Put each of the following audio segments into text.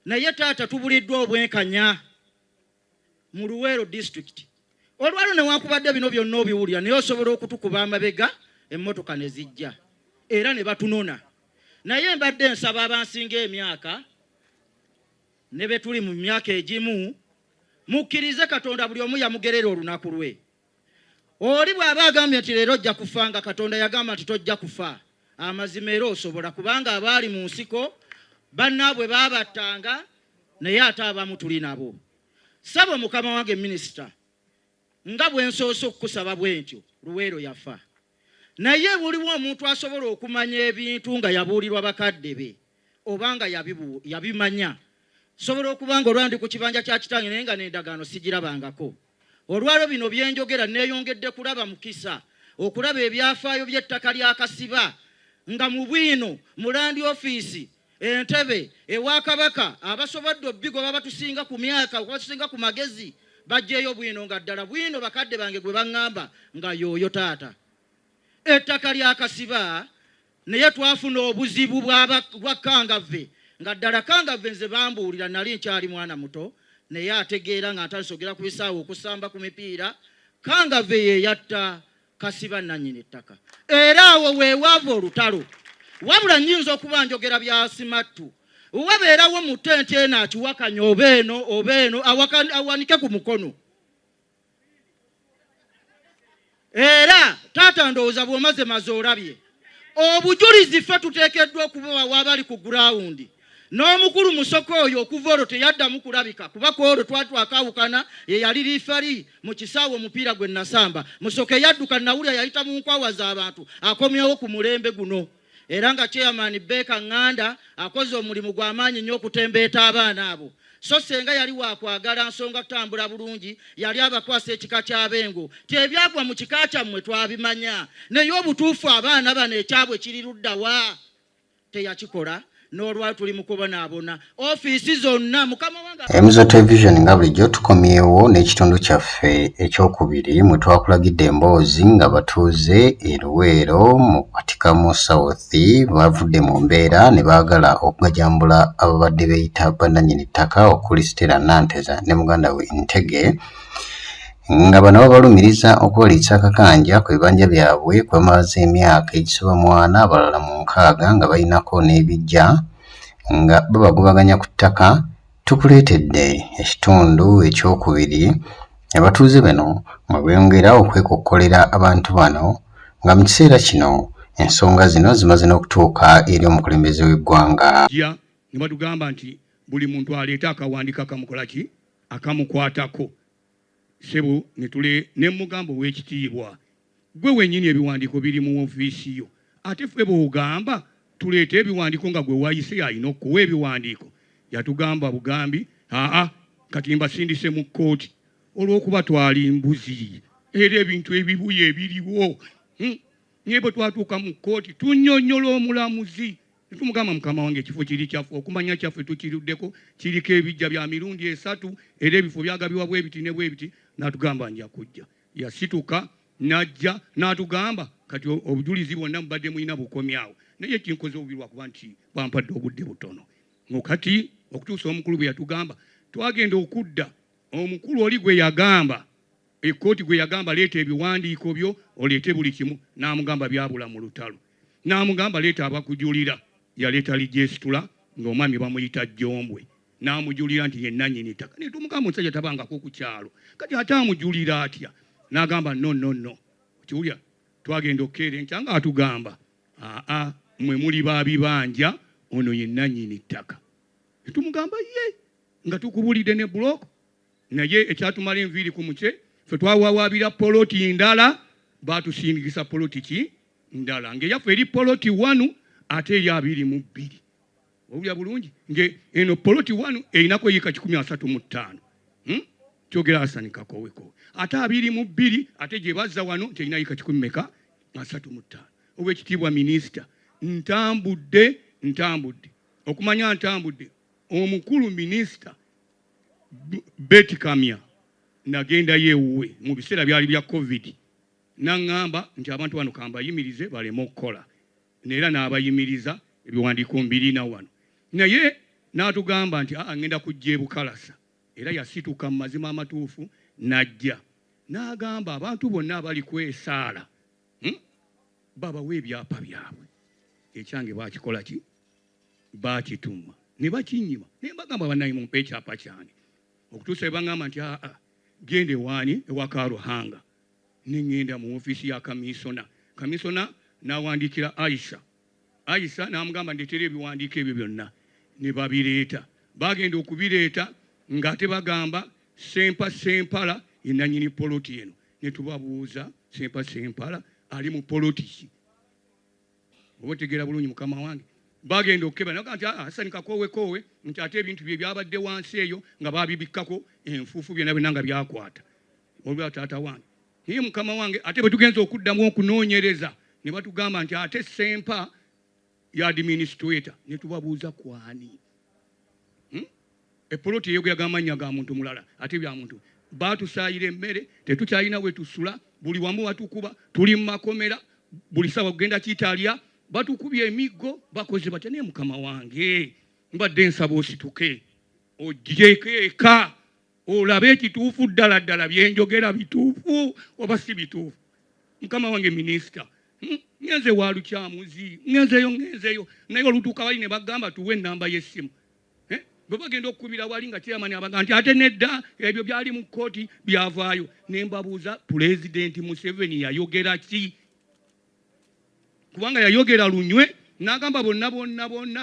naye taata tubuliddwa obwenkanya mu Luweero district. Olwalo newankubadde bino byonna obiwulira naye osobola okutukuba amabega emmotoka ne zijja era ne batunona. Naye mbadde nsaba abansinga emyaka ne be tuli mu myaka egimu mukkirize Katonda buli omu yamugerera olunaku lwe. Oli bw'aba agambye nti leero ojja kufa nga Katonda yagamba nti tojja kufa, amazima era osobola, kubanga abaali mu nsiko bannaabwe baabattanga naye ate abamu tuli nabo. Saba mukama wange minisita, nga bwe nsoose okukusaba bwe ntyo, Luweero yafa. Naye buliwo omuntu asobola okumanya ebintu nga yabuulirwa bakadde be oba nga yabimanya. Sobola okubanga olwandi ku kibanja kya kitange naye nga n'endagaano sigirabangako. Olwalo bino byenjogera neeyongedde kulaba mukisa okulaba ebyafaayo by'ettaka lya Kasiba nga mu bwino mu Land Office Entebbe ewa Kabaka abasobodde obbigoba batusinga ku myaka batusinga ku magezi bajjeeyo bwino nga ddala bwino bakadde bange gwe baŋŋamba nga yooyo taata. Ettaka lya Kasiba naye twafuna obuzibu bwa Kangave nga ddala Kangave nze bambuulira nali nkyali mwana muto naye ategeera nga ntalisogera ku bisaawo okusamba ku mipiira. Kangave ye yatta Kasiba nannyini ettaka era awo weewava olutalo. Wabula nnyinza okuba njogera bya simattu wabeerawo mu ttente eno akiwakanya obeeno awanike ku mukono. Era taata ndowooza bw'omaze maze olabye obujulizi ffe tuteekeddwa okubawa wabali ku gurawundi. N'omukulu Musoko oyo okuva olwo teyaddamu kulabika kuba ku olwo twakawukana ye yali liifali mu kisaawe omupiira gwe nasamba. Musoko yadduka nawulira yayita mu nkwawa z'abantu akomyewo ku mulembe guno. Era nga chairman Beka Nganda akoze omulimu gw'amaanyi nnyo okutembeeta abaana abo. So senga yali wakwagala nsonga kutambula bulungi yali abakwasa ekika ky'abengo tebyagwa mu kika kyammwe twabimanya naye obutuufu abaana bano ekyabwe kiri luddawa teyakikola. N'olwali tuli mu kubonaabona ofiisi zonna mukama wange. Emizo Television nga bulijjo tukomyewo n'ekitundu kyaffe ekyokubiri mwe twakulagidde emboozi nga batuuze e Luweero mu Katikamu South bavudde mu mbeera ne baagala okugajambula ababadde beeyita bannannyini ttaka okuli Stella Nanteza ne muganda we Ntege nga bano babalumiriza okubaliisa akakanja ku bibanja byabwe kwamaze emyaka egisoba 4 abalala mu 6 nga balinako n'ebijja nga babagobaganya ku ttaka. Tukuleetedde ekitundu ekyokubiri abatuuze bano mwe beeyongera okwekokkolera abantu bano nga mu kiseera kino ensonga zino zimaze n'okutuuka eri omukulembeze w'eggwanga. Ne batugamba nti buli muntu aleeta akawandiika akamukolaki akamukwatako. Sebo ne mugamba ow'ekitiibwa gwe wennyini ebiwandiiko biri mu ofiisi yo ate ffe bw'ogamba tuleete ebiwandiiko nga gwe wayise alina okuwa ebiwandiiko. Yatugamba bugambi kati mbasindise mu kkooti olw'okuba twali mbuzi era ebintu ebibuya ebiriwo. Naye bwe twatuuka mu kkooti tunnyonnyola omulamuzi ne tumugamba mukama wange ekifo kiri kyaffe okumanya kyaffe tukiruddeko kiriko ebijja bya mirundi 3 era ebifo byagabibwa bwe biti ne bwe biti. N'atugamba nja kujja. Yasituka n'ajja n'atugamba kati obujulizi bwonna mubadde mulina bukomyawo naye kinkoze obubi lwakuba nti bampadde obudde butono. Kati okutuusa omukulu bwe yatugamba twagenda okudda omukulu oli gwe yagamba ekkooti gwe yagamba leeta ebiwandiiko byo oleete buli kimu n'amugamba byabula mu lutalo. N'amugamba leeta abakujulira yaleeta lijesitula ng'omwami bamuyita Jombwe n'amujulira nti ye nannyini ttaka. Ne tumugamba omusajja tabangako ku kyalo kati ate amujulira atya? N'agamba no kiwulya twagenda okkeera enkya nga atugamba mwe muli babibanja ono ye nannyini ttaka. Ne tumugamba ye nga tukubulidde ne buloko naye ekyatumala enviiri ku mutwe ffe twawawaabira poloti ndala batusindikisa poloti ki ndala ng'eyaffe eri poloti 1 ate eri 22. Obulya bulungi nge eno poloti 1 erinako yika 135 kyogera Hassan Kakoweko ate 22 ate gye bazza wano terina yika 135. Obwekitiibwa minisita ntambudde okumanya ntambudde omukulu minisita Betty Kamya nagenda yeewuwe mu biseera byali bya COVID n'angamba nti abantu bano kambayimirize baleme okukola. Neera n'abayimiriza ebiwandiiko 2 na wano naye n'atugamba nti ngenda kujja e Bukalasa era yasituka mu mazima amatuufu n'ajja n'agamba abantu bonna abali kwesaala babawa ebyapa byabwe. Ekyange bakikola ki? Bakituma ne bakinyima. Ne mbagamba bannayi mumpe ekyapa kyange okutuusa bwe baŋŋamba nti gende waani ewa Karuhanga. Ne ŋŋenda mu ofiisi ya kamisona. Kamisona n'awandiikira Aisha n'amugamba ndeetera ebiwandiiko ebyo byonna. Ne babireeta. Bagenda okubireeta ng'ate bagamba Sempala ye nannyini poloti eno. Ne tubabuuza Sempala ali mu polotiki. Oba otegeera bulungi mukama wange. Bagenda okukeba naga nti Hassan Kakoowe nti ate ebintu bye byabadde wansi eyo nga babibikkako enfuufu byonna byonna nga byakwata. Olwa taata wange. Naye mukama wange ate bwe tugenza okuddamu okunoonyereza ne batugamba nti ate Sempa ya administrator. Ne tubabuuza kwani. Epoloti eyogeraga amannya ga muntu mulala ate bya muntu. Batusaayira emmere tetukyalina we tusula buli wamu watukuba tuli mu makomera buli sawa kugenda Kitalya batukubye emiggo bakoze batya. Naye mukama wange mbadde nsaba osituke ojjeko eka olabe ekituufu ddala ddala byenjogera bituufu oba si bituufu. Mukama wange minisita ngenze wa lukyamuzi ngenzeyo naye olutuuka wali ne bagamba tuwe ennamba y'essimu. Bwe bagenda okukubira wali nga chairman abaga nti ate nedda ebyo byali mu kkooti byavaayo. Ne mbabuuza Pulezidenti Museveni yayogera ki? Kubanga yayogera lunywe n'agamba bonna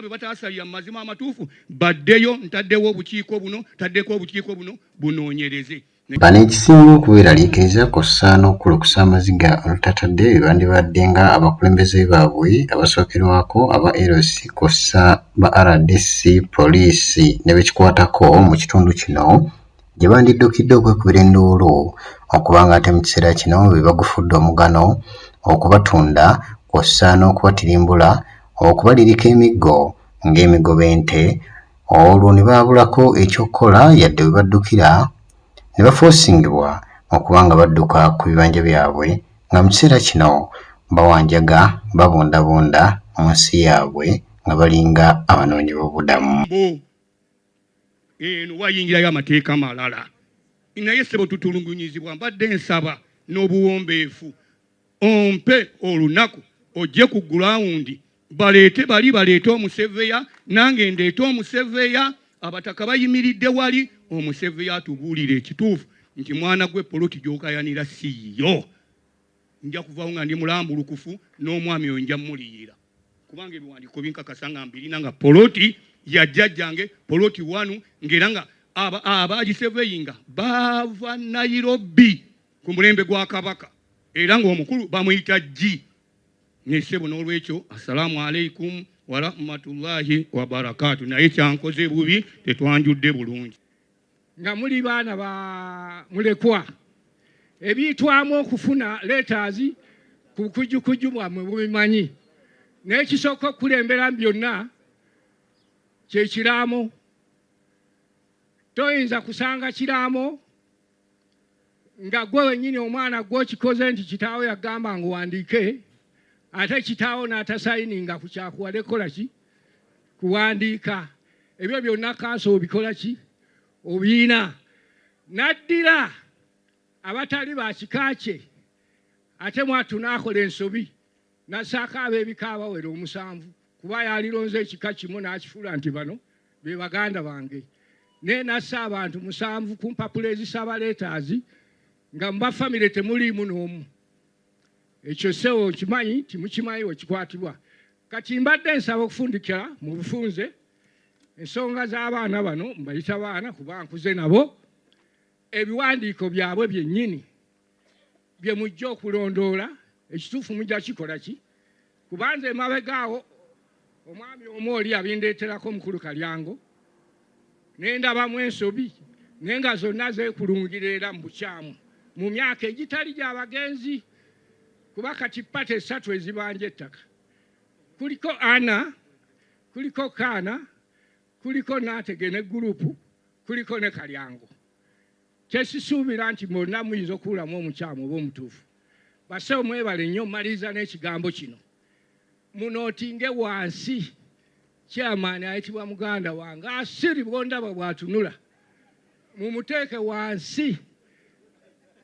be bataasalira mu mazima amatuufu baddeyo ntaddewo obukiiko buno taddeko obukiiko buno bunoonyereze. Bano ekisinga okubeeraliikiriza kw'ossa n'okukulukusa amaziga olutatadde bye bandibadde nga abakulembeze baabwe abasookerwako aba LC kw'ossa ba RDC poliisi ne bekikwatako mu kitundu kino gye bandiddukidde okwekubira enduulu okubanga ate mu kiseera kino be bagufudde omugano okubatunda kw'ossa n'okubatirimbula okubalirika emiggo ng'emigoba ente olwo ne baabulako ekyokukola yadde we baddukira ne bafoosingibwa okubanga badduka ku bibanja byabwe nga mu kiseera kino bawanjaga babondabonda mu nsi yaabwe nga balinga abanoonyiboobubudamu. Eno wayingirayo amateeka malala. Naye ssebo tutulugunyizibwa mbadde nsaba n'obuwombeefu ompe olunaku ojje ku gulawundi baleete omuseveya nange ndeete omuseveya abataka bayimiridde wali omuseveya atubuulire ekituufu nti mwana gwe poloti gy'okayanira siyo. Nja kuvaawo nga ndi mulambulukufu n'omwami oyo nja mmuliyira kubanga ebiwandiiko binkakasa nga mbirina nga poloti ya jjajjange poloti wanu ng'era nga abaagiseveyinga baava Nairobi ku mulembe gwa Kabaka era ng'omukulu bamuyita G. Nesebo n'olwekyo assalamu alaikum wa rahmatullahi wa barakatuh. Naye kyankoze bubi tetwanjudde bulungi. Nga muli baana ba mulekwa ebiyitwamu okufuna letters ku kujjukuju bwammwe bubimanyi. Naye kisooka okulembera byonna kye kiraamo. Toyinza kusanga kiraamo nga gwe wennyini omwana gw'okikoze nti kitaawo yagamba nguwandiike ate kitaawo n'atasayininga ku kyakuwadde kola ki kuwandiika. Ebyo byonna kanso obikola ki obiina. Naddira abatali ba kika kye ate mwatu n'akola ensobi n'assaako ab'ebika abawera 7 kuba yalironze ekika kimu n'akifuula nti bano be baganda bange. Naye nassa abantu 7 ku mpapula ezisaba letters nga mu bafamire temuliimu n'omu. Ekyo sewo kimanyi timukimanyi wekikwatibwa. Kati mbadde nsaba okufundikira mu bufunze ensonga z'abaana bano mbayita baana kuba nkuze nabo ebiwandiiko byabwe byennyini bye mujja okulondoola ekituufu mujja kikola ki kubanze emabegaawo omwami omu oli abindeeterako mukulu Kalyango nendabamu ensobi naye nga zonna zeekulungira era mu bukyamu mu myaka egitali gy'abagenzi kuba kati pate 3 ezibanja ettaka kuliko Ana kuliko Kaana kuliko Naatege ne gurupu kuliko ne Kalyango. Kyesisuubira nti mwonna muyinza okuulamu omukyamu oba omutuufu. Basewo mwebale nnyo maliriza n'ekigambo kino munootinge wansi chairman ayitibwa muganda wange asiri bwondaba bwatunula mumuteeke wansi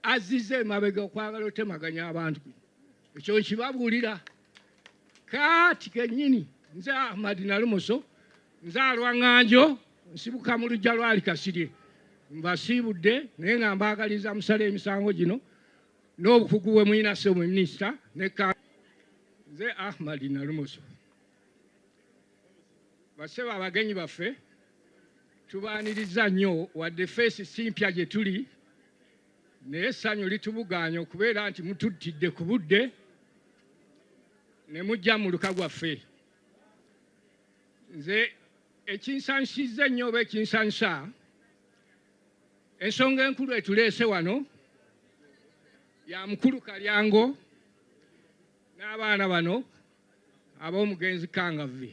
azize emabega okwagala otemaganya abantu ekyo nkibabuulira kati kennyini nze Ahmad Nalumuso nzaalwa Ŋŋanjo nsibuka mu lujja lwali Kasirye mbasiibudde naye nga mbaagaliza musala emisango gino n'obukugu bwe mulina ssebo minisita nze Ahmad Nalumuso baseba abagenyi baffe tubaaniriza nnyo wadde feesi si mpya gye tuli naye essanyu litubuganya okubeera nti mututtidde ku budde ne mujja mu luka gwaffe. Nze ekinsansizza ennyo oba ekinsansa ensonga enkulu etuleese wano ya mukulu Kalyango n'abaana bano ab'omugenzi Kangavve.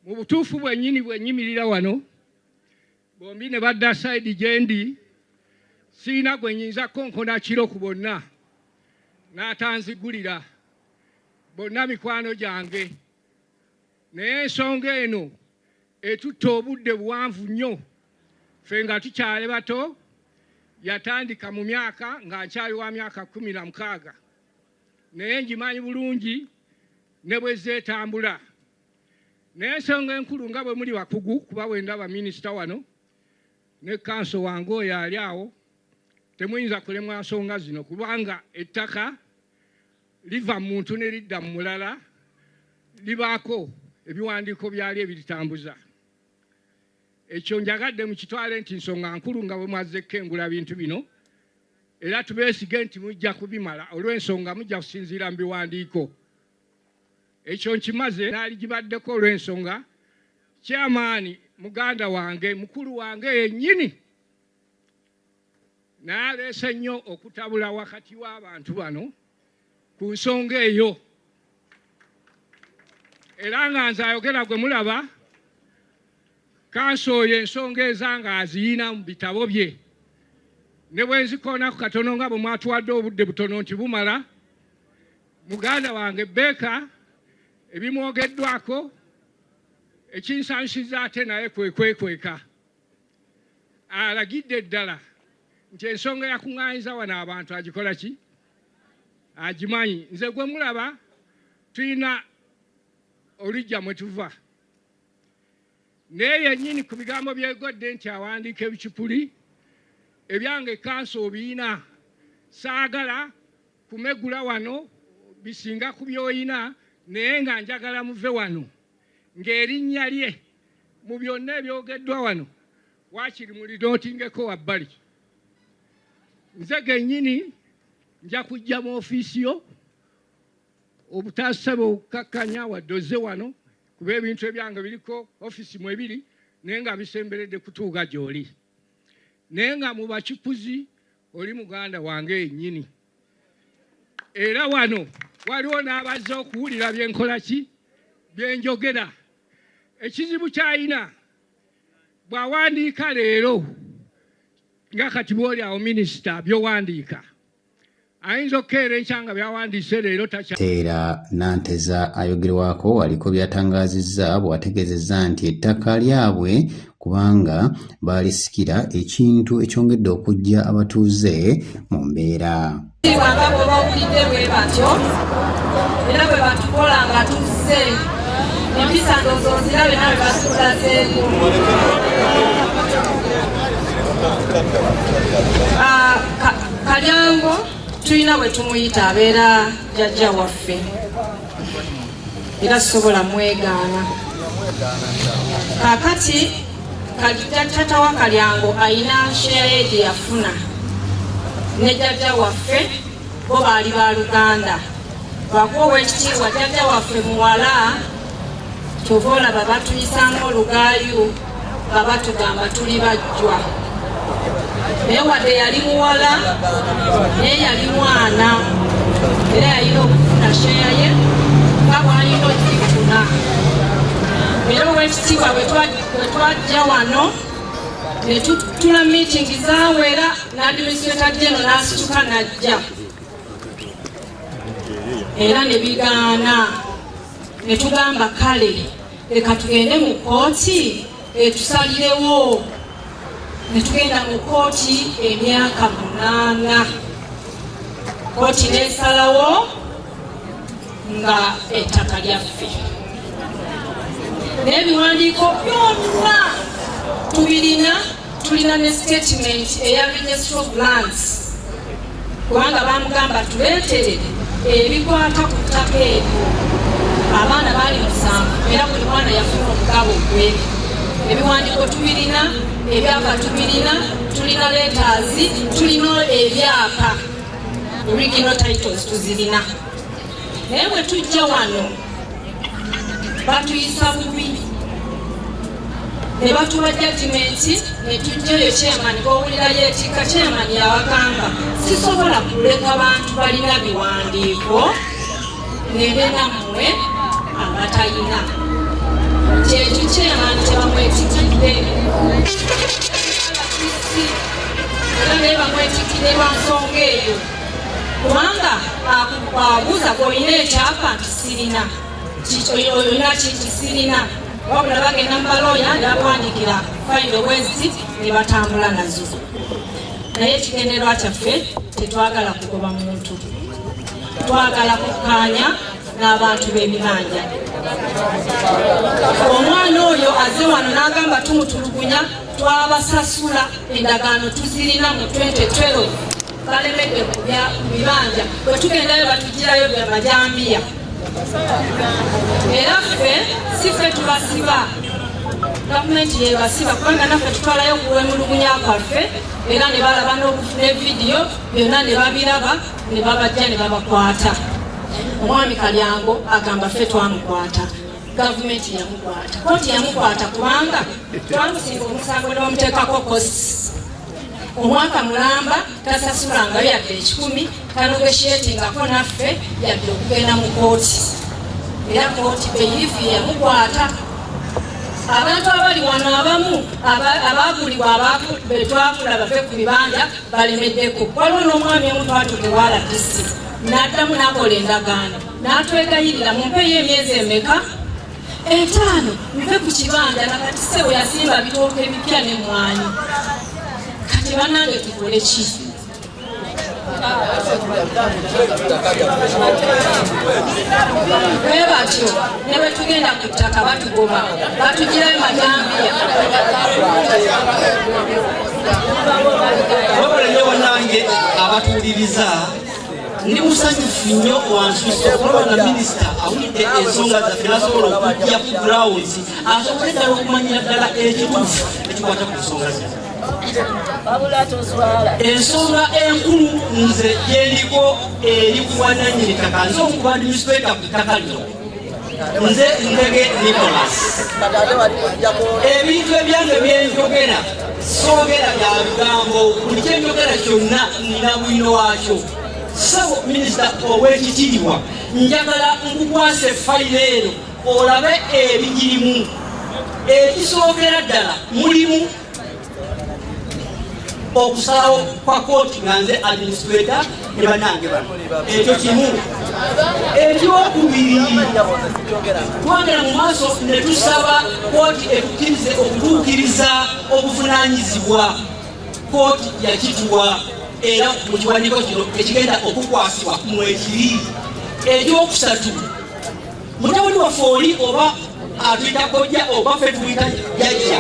Mu butuufu bwennyini bwe nnyimirira wano bombi ne badda sayidi gye ndi siina gwe nnyinza konkona kiro ku bonna n'atanzigulira bonna mikwano gyange naye ensonga eno etutta obudde buwanvu nnyo ffe nga tukyali bato yatandika mu myaka nga nkyali wa myaka 16 naye ngimanyi bulungi ne bwe zeetambula naye ensonga enkulu nga bwe muli bakugu kuba bwe ndaba minisita wano ne kanso wange oyo ali awo temuyinza kulemwa nsonga zino kubanga ettaka liva mu muntu ne lidda mu mulala libaako ebiwandiiko byali ebiritambuza. Ekyo njagadde mu kitwale nti nsonga nkulu nga bwe mwazze kkengula bintu bino era tubeesige nti mujja kubimala olw'ensonga mujja kusinziira mu biwandiiko. Ekyo nkimaze naali gibaddeko olw'ensonga chairman muganda wange mukulu wange yennyini n'aleese nnyo okutabula wakati w'abantu bano ku nsonga eyo era nga nze ayogera gwe mulaba kanso oyo ensonga ezanga aziyina mu bitabo bye ne bwe nzikoonako katono nga bwe mwatuwadde obudde butono nti bumala muganda wange Beeka ebimwogeddwako ekinsansiza ate naye kwekweka alagidde ddala nti ensonga yakuŋŋaanyiza wano abantu agikola ki agimanyi. Nze gwe mulaba tulina olijja mwe tuva naye yennyini ku bigambo byegodde nti awandiika ebicupuli ebyange kanso obiyina saagala kumegula wano bisinga ku byoyina naye nga njagala muve wano ng'erinnya lye mu byonna ebyogeddwa wano waakiri mulidootingeko wabbali. Nze gennyini nja kujja mu ofiisi yo obutasabe okukakkanya wadde ozze wano kuba ebintu ebyange biriko ofiisi mwe biri naye nga bisemberedde kutuuka gy'oli naye nga mu bakipuzi oli muganda wange yennyini era wano waliwo n'abazze okuwulira byenkola ki byenjogera. Ekizibu kyayina bw'awandiika leero nga kati bw'oli awo minisita by'owandiika ayinza okukeera enkyanga byawandiise leero Teera Nanteza ayogerwako waliko byatangaazizza bw'ategeezezza nti ettaka lyabwe kubanga baalisikira ekintu ekyongedde okujja abatuuze mu mbeera. Bwanga bwe bawulidde bwe batyo era bwe batukola nga tuzze empisa ndowooza ozirabe nawe batulazeeko. Kalyango tulina bwe tumuyita abeera jjajja waffe era tusobola mwegaana. Kaakati tata wa Kalyango ayina share ye gye yafuna ne jjajja waffe bo baali ba Luganda. Lwakuba ow'ekitiibwa jjajja waffe muwala kyova olaba batuyisaamu olugaayu nga batugamba tuli bajjwa naye wadde yali muwala naye yali mwana era yalina okufuna sheya ye nga bwalina okifuna. Era ow'ekitiibwa bwe twajja wano ne tutula miitingi zaawera n'administrator general n'asituka n'ajja era ne bigaana ne tugamba kale leka tugende mu kooti tusalirewo. Ne tugenda mu kooti emyaka 8. Kooti n'esalawo nga ettaka lyaffe n'ebiwandiiko byonna tulina ne statement eya Registry of Lands, kubanga bamugamba tuleetere ebikwata ku ttaka ebyo. Abaana baali 7 era buli mwana yafuna omugabo gwe. Ebiwandiiko tubirina, ebyapa tubirina, tulina letters, tulina ebyapa, original titles tuzirina. Naye bwe tujja wano batuyisa bubi ne batuwa judgment, ne tujjayo chairman bw'owulira yeetikka chairman yawagamba sisobola kuleka bantu balina biwandiiko nebe nammwe abatayina. Kyekyo chairman tebamwetikidde era naye bamwetikidde lwa nsonga eyo, kubanga abuuza bw'olina ekyapa nti sirina, olina kinti sirina, wabula bagenda mu balooya ne bakuwandikira fayiro bwezi ne batambula nazo. Naye ekigendererwa kyaffe tetwagala kugoba muntu, twagala kukkaanya n'abantu b'ebibanja. Omwana oyo azze wano n'agamba tumutulugunya, twabasasula, endagaano tuzirina mu 2012 balemedde ku bibanja, bwe tugendayo batugirayo bya majambiya. Era ffe si ffe tubasiba, gavumenti yebasiba, kubanga naffe tutwalayo kuwemulugunya kwaffe, era ne balaba ne vidiyo byonna ne babiraba ne babajja ne babakwata. Omwami Kalyango agamba ffe twamukwata, gavumenti yamukwata, kooti yamukwata kubanga twamusinga omusango ne bamuteekako kosi. Omwaka mulamba tasasulangayo yadde 10, tanogesyetingako naffe yadde okugenda mu kooti. Era kooti beyifi yamukwata. Abantu abali wano abamu abagulibwa betwakula bave ku bibanja balemeddeko. Waliwo n'omwami omu twatuke wala disi n'addamu n'akola endagaano n'atwegayirira mumpeyo emyezi emeka 5 mpe ku kibanja nakati ssebo yasimba bitooke ebipya n'emmwanyi. Kati bannange tukole ki? Bwe batyo ne bwe tugenda ku ttaka batugoba, batugirayo majambiya. Wabula nnyo bannange abatuwuliriza, ndi musanyufu nnyo wansuso okulaba nga minisita awulidde ensonga zaffe n'asobola okujja ku grounds asobole ddala okumanyira ddala ekituufu ekikwata ku nsonga zino. Ensonga enkulu nze gyendiko eri kuwananyini ttaka, nze okuba administrator ku ttaka lino, nze Ndege Nicholas. Ebintu ebyange byenjogera soogera bya bigambo, buli kyenjogera kyonna nina bwino waakyo. Sabo minisita ow'ekitiibwa, njagala nkukwasa fayiro eno olabe ebigirimu. Ekisookera ddala mulimu okusalawo kwa kooti nga nze administrator ne bannange bano, ekyo kimu. Ekyokubiri, twagera mu maaso ne tusaba kooti etukkirize okutuukiriza obuvunaanyizibwa. Kooti yakituwa era mu kiwandiiko kino ekigenda okukwasibwa mwekiri. Ekyokusatu, mutabani waffe oli oba atuyita kojja oba ffe tuyita jjajja,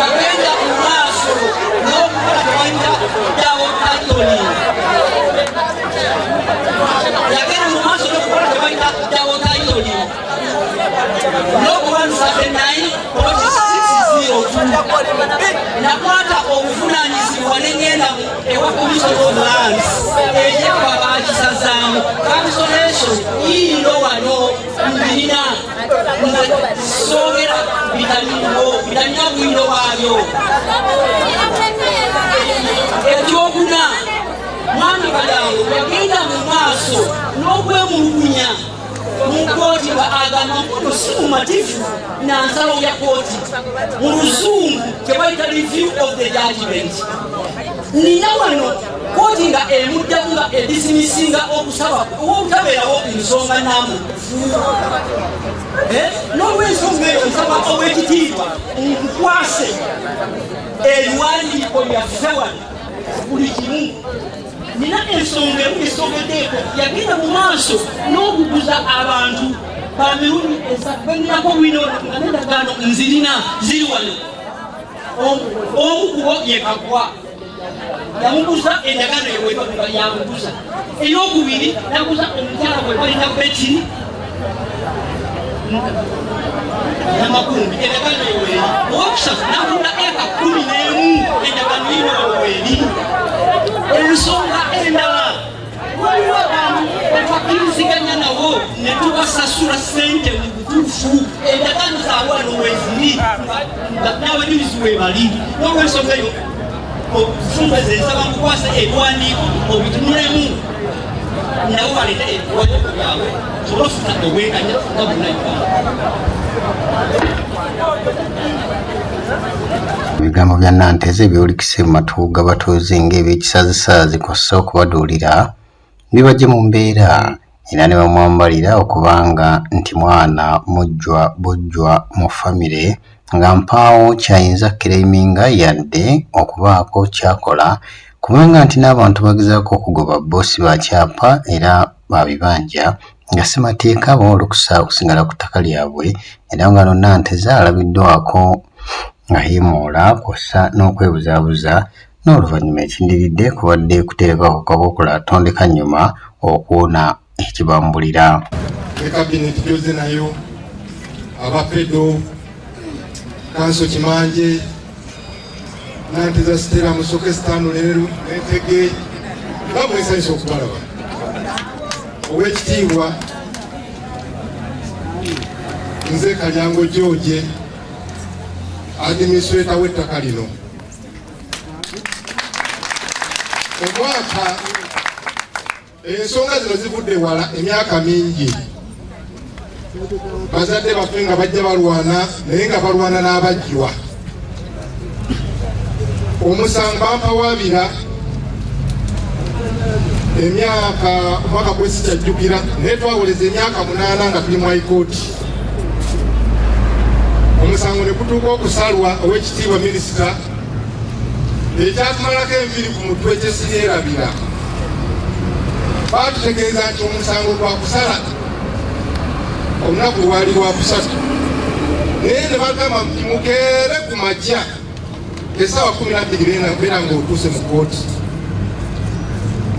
yagenda mu maaso n'okukola tewayita dawo titoli, yagenda mu maaso n'okukola tewayita dawo titoli n'okuwanisa 9.602 nakwata obuvunaanyizibwa n'engenda ewa Commission of Lands ejekwa bakisazaamu cancellation yiino wano mbirina soogera bitalina bwino bwabyo. Ekyokuna, mwami Kalyango yagenda mu maaso n'okwemulugunya mu kooti agamba mpono si mumatifu na nsalo ya kooti mu luzungu tebayita review of the judgment. Nina wano kooti nga emuddamu nga edisimisinga okusaba obutabeerawo ensonga namufu n'olwensonga eyo nsaba obwekitiibwa nkukwase ebiwandiiko byaffe wano buli kimu nina ensonga emu esogeddeeko yagenda mu maaso n'okuguza abantu bamirundi esabenako bwino nga n'endagaano nzirina ziri wano omu kubo yekagwa yamuguza endagaano yamuguza eyokubiri naguza omukyala gwe balina beti namakumbi endagaano eweri owokusatu nagula eka 11 endagaano yinoweri ensonga endala waliwo abantu betwakiriziganya nabo ne tubasasula sente mu butuufu endagaano zaawano weziri n'abajulizi webali n'olwensonga eyo ofungaze nsaba nkukwasa ebiwandiiko obitunulemu nabo baleete ebiwandiiko byabwe sobola ofuna obwenkanya nga bunnauganda. Ebigambo bya Nanteze ebyolekise mu matu g'abatuuze ng'ebyekisazisaazi kw'ossa okubaduulira bibajje mu mbeera era ne bamwambalira okubanga nti mwana mujjwa bujjwa mu famire nga mpaawo kyayinza claiminga yadde okubaako kyakola kubanga nti n'abantu bagezaako okugoba boosi bakyapa era babibanja nga ssemateeka boolukusa okusigala ku ttaka lyabwe era nga Nanteze alabiddwako nga yeemoola kw'ossa n'okwebuzaabuza n'oluvannyuma ekindiridde kubadde kuterekwa ku Kabokola atondeka nnyuma okuwona ekibambulira. Kabineti gyoze nayo abapedo kanso Kimanje Nanteze Stella Musoke Stano leero Netege bamwesanyusa okubalaba ow'ekitiibwa nze Kalyango George administrator w'ettaka lino. Omwaka ensonga zino zivudde wala emyaka mingi. Bazadde baffe nga bajja balwana naye nga balwana n'abajjwa. Omusango bampawabira emyaka omwaka gwesi kyajjukira naye twawoleza emyaka 8 nga tuli mu High Court. Omusango ne kutuuka okusalwa ow'ekitiibwa minisita ekyatumalako enviri ku mutwe kyesirerabira. Baatutegeeza nti omusango gwakusala olunaku lwali lwakusatu naye ne bagamba nti mukeere ku makya essaawa 12 beera ng'otuuse mu kooti.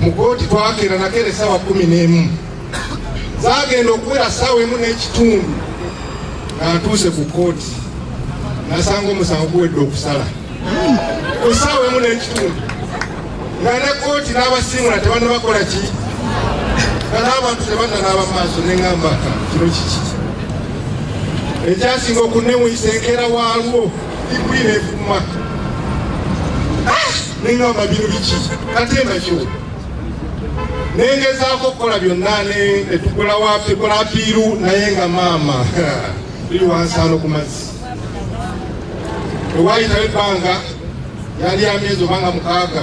Mu kooti twakeera nakeera essaawa 11 zaagenda okuwera ssaawa 1 n'ekitundu nga ntuuse ku kooti nasanga omusango guwedde okusala essaawa 1 n'ekitundu nga ne kooti n'abasiimula tebannabakola ki nga n'abantu tebannanaaba mu maaso ne ŋŋamba kino kiki ekyasinga okunnemuyisa enkeera waalwo liguli neefuma ne ŋŋamba bino biki katemba kyo nengezaako okukola byonna netugula apiiru naye nga maama tuli wansaano ku mazzi. Ewaayitawo ebbanga yali ya myezi obanga 6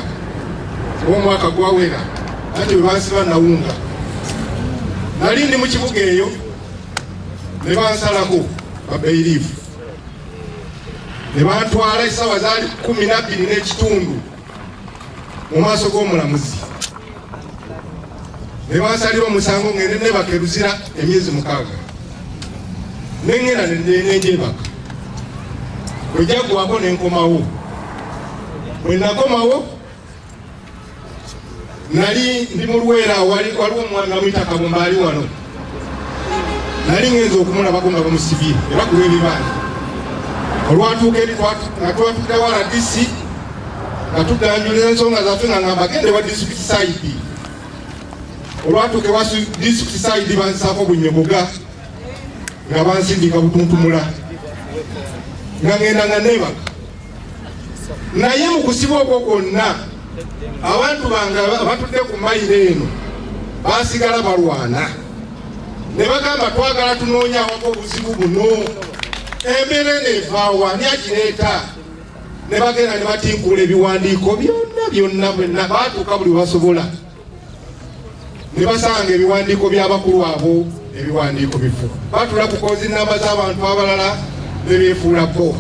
omwaka gwawera anti bwe bansiba nawunga nali ndi mu kibuga eyo ne bansalako babeiriifu ne bantwala essaawa zaali 12 n'ekitundu mu maaso g'omulamuzi ne bansalira omusango ngende nebakeruzira emyezi 6 nengenda nenjebaka bwejaggwako nenkomawo. Bwe nakomawo nali ndi mu Luweera waliwo omwami bamuyita Kabomba ali wano nali ngenza okumulabako nga bamusibye ebakuba ebibanja. Olwatuuka eri twatuukira wa RDC nga tuganjuliza ensonga zaffe nga ngamba gende wa district side. Olwatuuka ewa district side bansaako Bunyogoga nga bansindika Butuntumula nga ngenda nga nebaka naye mu kusiba okwo kwonna abantu bange abatudde ku mayiro eno basigala balwana ne bagamba twagala tunoonyawako obuzibu buno embeera eno evaawa ani agireeta ne bagenda ne batinkula ebiwandiiko byonna byonna baatuuka buli basobola ne basanga ebiwandiiko by'abakulu abo ebiwandiiko bifu batula ku kozi namba z'abantu abalala ne beefuula bo.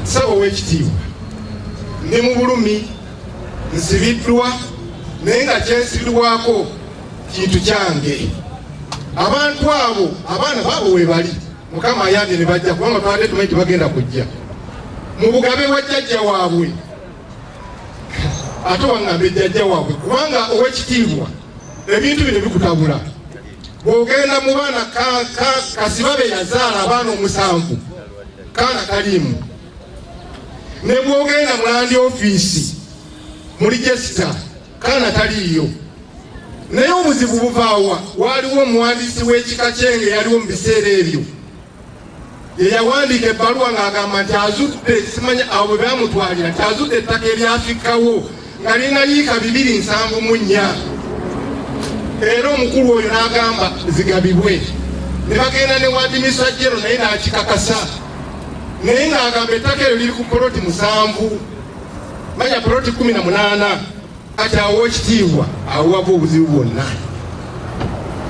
Ssaba ow'ekitiibwa ndi mu bulumi nsibiddwa naye nga kyensibirwako kintu kyange. Abantu abo abaana baabo we bali Mukama ayambye ne bajja kubanga twabadde tumanyi tebagenda kujja mu bugabe bwa jjajja waabwe ate waŋŋambe jjajja waabwe kubanga ow'ekitiibwa ebintu bino bikutabula. Bw'ogenda mu baana Kasibabe yazaala abaana 7 kaana kalimu ne bw'ogenda mu landi ofiisi mu regisita kaana taliiyo. Naye obuzibu buvaawa waaliwo omuwandiisi w'ekika kyenge yaliwo mu biseera ebyo ye yawandiika ebbaluwa ng'agamba nti azudde simanya abo bwe bamutwalira nti azudde ettaka eryafikawo nga lirina yiika 274 era omukulu oyo n'agamba zigabibwe ne bagenda ne wadimisa jero naye n'akikakasa naye ng'agamba ettaka eryo liri ku poloti 7 manya poloti 18 kati awo ekitiibwa awava obuzibu bwonna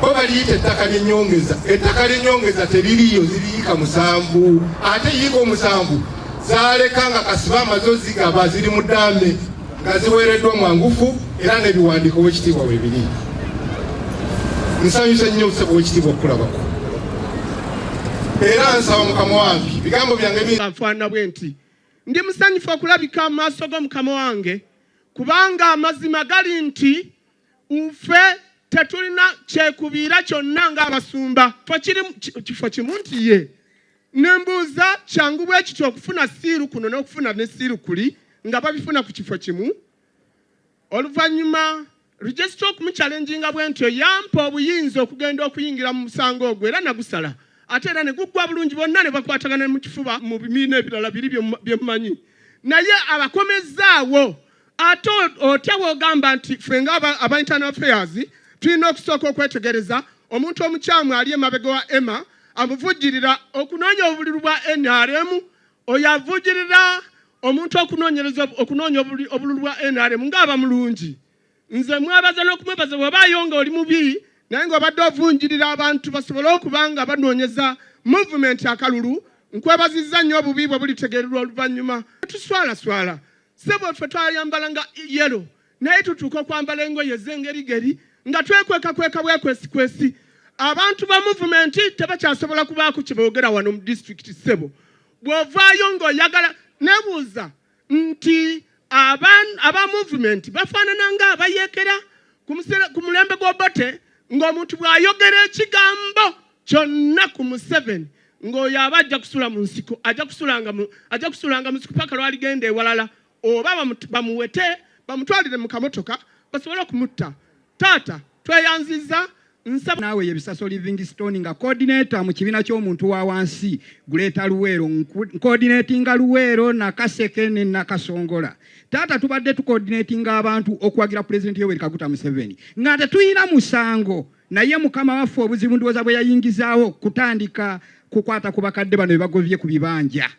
bo baliyita ettaka ly'ennyongeza. Ettaka ly'ennyongeza teririyo ziriyiika 7 ate yiika 7 zaaleka nga Kasiba amaze ozigaba ziri mu ddambe nga ziweereddwa mwangufu era n'ebiwandiiko w'ekitiibwa we biri. Nsanyusa nnyo ow'ekitiibwa okulabako era nsaba Mukama wange bigambo byange nfaanana bwe nti ndi musanyufu okulabika mu maaso g'Omukama wange kubanga amazima gali nti ufe tetulina kyekubiira kyonna ng'abasumba kifo kimu nti ye nembuuza kyangu bwe kityo okufuna siiru kuno n'okufuna ne siiru kuli nga babifuna ku kifo kimu. Oluvannyuma registra okumuchallenginga bwe ntyo yampa obuyinza okugenda okuyingira mu musango ogwo era nagusala ate era ne guggwa bulungi bonna ne bakwatagana mu kifuba mu bimiina ebirala biri bye mumanyi naye abakomezaawo ate otya bw'ogamba nti ffe ng'aba internal affairs tulina okusooka okwetegereza omuntu omukyamu ali emabega wa Emma amuvujjirira okunoonya obululu bwa NRM oyo avujjirira omuntu okunoonya obululu bwa NRM ng'aba mulungi. Nze mwabaza n'okumwebaza bw'obaayo nga oli mubi naye ng'obadde ovunjirira abantu basobole okuba nga banoonyeza movement akalulu. Nkwebazizza nnyo obubi bwe bulitegererwa oluvannyuma. Tuswalaswala sebo ffe twayambalanga yellow naye tutuuka okwambala engoye ez'engerigeri nga twekweka bwekwesikwesi. Abantu ba movement tebakyasobola kubaako kye boogera wano mu district sebo. Bw'ovaayo ng'oyagala nebuuza nti aba movement bafaanana ng'abayeekera ku mulembe gw'Obote ng'omuntu bw'ayogera ekigambo kyonna ku Museveni ng'oyo aba ajja kusula mu nsiko ajja kusulanga mu nsiko paka lwaligenda ewalala oba bamuwete bamutwalire mu kamotoka basobole okumutta. Taata tweyanziza nsaba naawe yebisaso Livingstone nga coordinator mu kibiina ky'omuntu wa wansi Guleta Luweero coordinatinga Luweero na Kaseke ne Nakasongola. Taata tubadde tucoordinatinga abantu okwagira President Yoweri Kaguta Museveni nga tetuyina musango naye Mukama waffe obuzibu ndowooza bwe yayingizaawo kutandika kukwata ku bakadde bano bebagovye ku bibanja.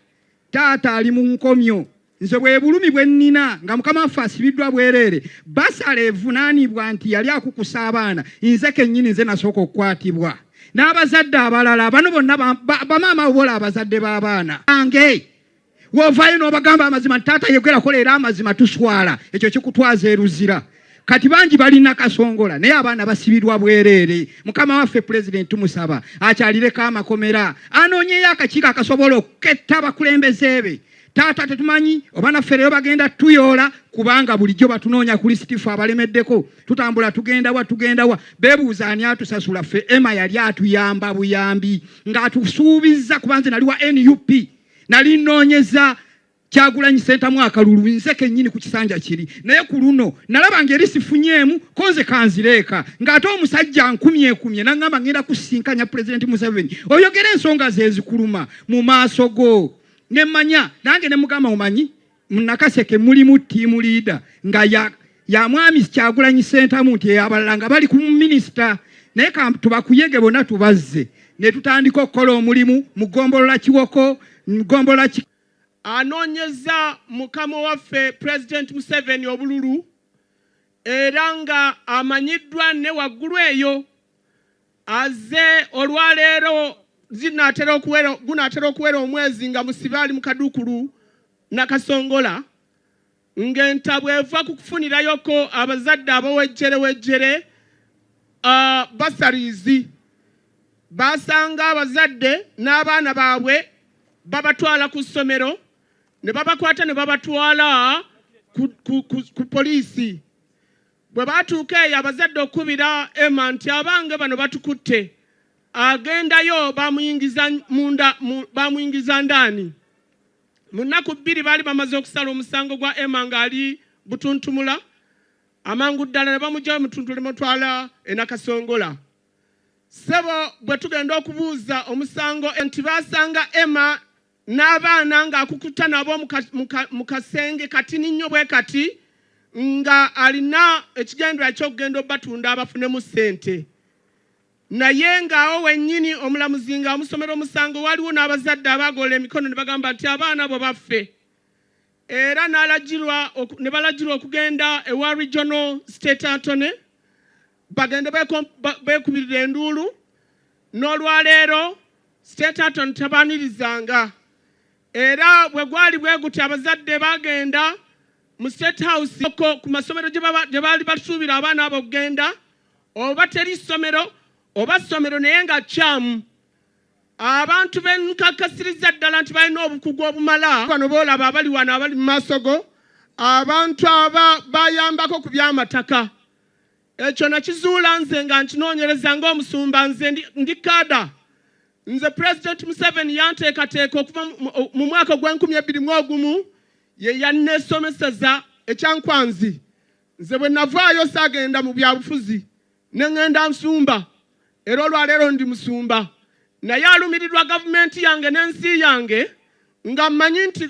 Taata ali mu nkomyo nze bwe bulumi bwe nnina nga Mukama waffe asibiddwa bwereere basala evunaanibwa nti yali akukusa abaana nze kennyini nze nasooka okukwatibwa n'abazadde abalala bano bonna bamaama bola abazadde b'abaana ange wovaayo n'obagamba amazima taata yegerako leero amazima tuswala ekyo kikutwaza eruzira kati bangi balina Kasongola naye abaana basibirwa bwereere. Mukama waffe President tumusaba akyalireko amakomera anoonyeyo akakiiko akasobola okuketta abakulembeze be. Taata tetumanyi oba naffe leero bagenda tuyoola kubanga bulijjo batunoonya ku lisitifu abalemeddeko tutambula tugenda wa beebuuza ani atusasula ffe Emma yali atuyamba buyambi ng'atusuubizza kuba nze nali wa NUP nali nnoonyeza Kyagulanyi Center mu akalulu nze kennyini ku kisanja kiri naye ku luno nalaba ngeri sifunyeemu konze kanzireeka ng'ate omusajja nkumye n'angamba ngenda kusinkanya President Museveni oyogera ensonga ze zikuluma mu maaso go. Nemanya nange ne mugamba mumanyi Nakaseke mulimu team leader nga ya mwami Kyagulanyi Center nti abalala nga bali ku minister naye tubakuyege bonna tubazze ne tutandika okukola omulimu mu Gombolola Kiwoko Gombolola anoonyeza mukama waffe President Museveni obululu era nga amanyiddwa ne waggulu eyo azze olwaleero gunaatera okuwera omwezi nga musibe ali mu Kadukulu Nakasongola ng'entabwe eva kukufunirayoko abazadde abawejjerewejjere basarizi basanga abazadde n'abaana baabwe babatwala ku ssomero ne babakwata ne babatwala ku poliisi. Bwe baatuuka eyo abazadde okubira Emma nti abange bano batukutte, agendayo bamuyingiza ndaani. Mu nnaku bbiri baali bamaze okusala omusango gwa Emma ng'ali Butuntumula, amangu ddala ne bamugyayo Mutuntule mutwala e Nakasongola. Ssebo bwe tugenda okubuuza omusango nti baasanga Emma n'abaana ng'akukuta nabo mu kasenge katini nnyo bwe kati nga alina ekigendera eky'okugenda obatunda abafunemu ssente. Naye ng'awo wennyini omulamuzi ng'amusomera omusango waliwo n'abazadde abagoola emikono ne bagamba nti abaana bo baffe. Era ne balagirwa okugenda ewa Regional State Attorney bagende beekubirira enduulu. N'olwaleero State Attorney tabaanirizanga. Era bwe gwali bwe guti abazadde bagenda mu State House ku masomero gye baali basuubira abaana abo okugenda, oba teri ssomero oba ssomero naye nga kyamu. Abantu benkakasiriza ddala nti balina obukugu obumala. Bano boolaba abali wano abali mu maaso go, abantu bayambako ku by'amataka. Ekyo nakizuula nze nga nkinoonyereza ng'omusumba. Nze ndi kaada. Nze President Museveni yanteekateeka okuva mu mwaka gw'2021 ye yanneesomeseza ekyankwanzi. Nze bwe navaayo saagenda mu byabufuzi ne ŋŋenda nsumba. Era olwaleero ndi musumba. Naye alumirirwa gavumenti yange n'ensi yange nga mmanyi nti